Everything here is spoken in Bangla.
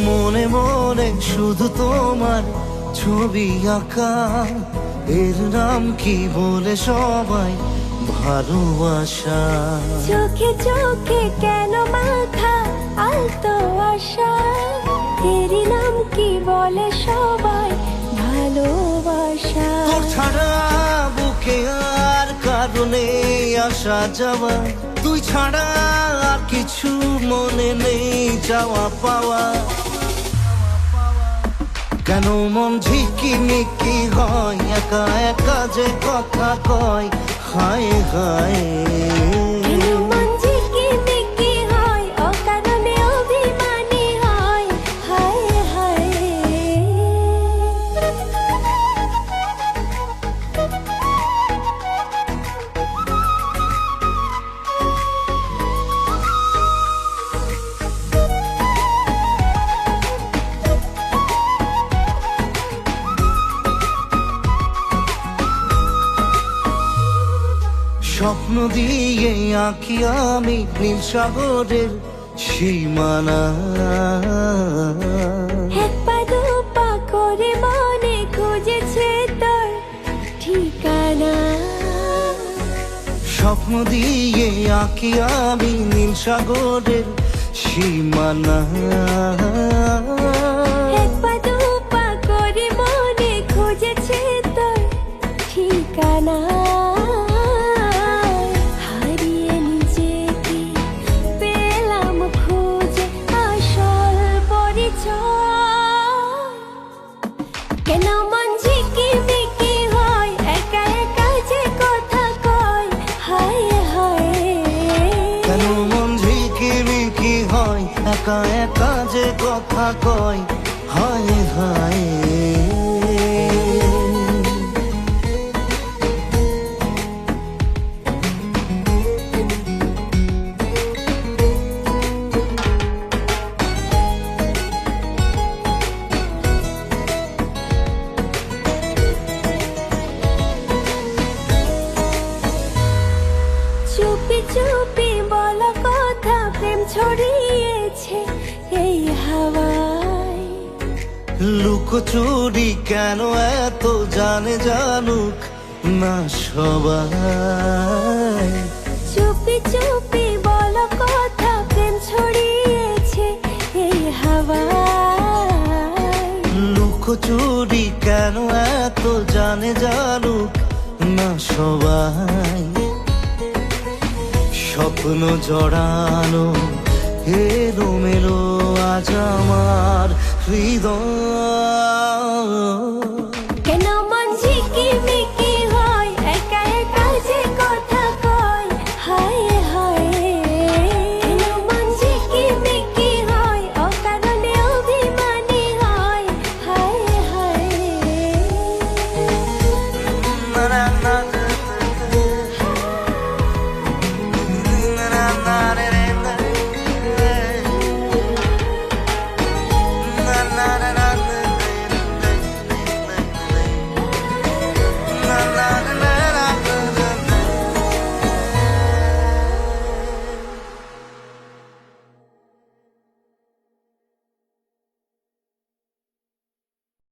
মনে মনে শুধু তোমার ছবি আঁকা, এর নাম কি বলে সবাই ভালোবাসা। চোখে চোখে কেন মাথা আলতো আশা, এরই নাম কি বলে সবাই ভালোবাসা। তোর ছাড়া বুকে আর কারণে আসা যাওয়া, তুই ছাড়া আর কিছু মনে নেই যাওয়া পাওয়া। কেন মন ঝিকিমিকি হয়, একা একা যে কথা কয়, হায় হায়। কেন মন ঝিকিমিকি হয়, অকারণে অভিমানী হয়, হায় হায়। স্বপ্ন দিয়ে আঁকি আমি নীল সাগরের সীমানা, এক পা দু পা করে মনে খুঁজেছে তোর ঠিকানা। স্বপ্ন দিয়ে আঁকি আমি নীল সাগরের সীমানা। এক পা দু পা করে মনে খুঁজেছে তোর ঠিকানা। হারিয়ে নিজেকে পেলাম খুঁজে আসল পরিচয়। কেন মন ঝিকিমিকি হয়, একা একা যে কথা কয়, হায় হায়। কেন মন ঝিকিমিকি হয়, একা একা যে কথা কয়, হায় হায়। চুপি চুপি বলা কথা প্রেম ছড়িয়েছে এই হাওয়ায়। লুকোচুরি কেন এত জানে জানুক না সবাই। চুপি চুপি বলা কথা প্রেম ছড়িয়েছে এই হাওয়ায়। লুকোচুরি কেন এত জানে জানুক না সবাই। স্বপ্ন জড়ানো এলোমেলো আজ আমার হৃদয়।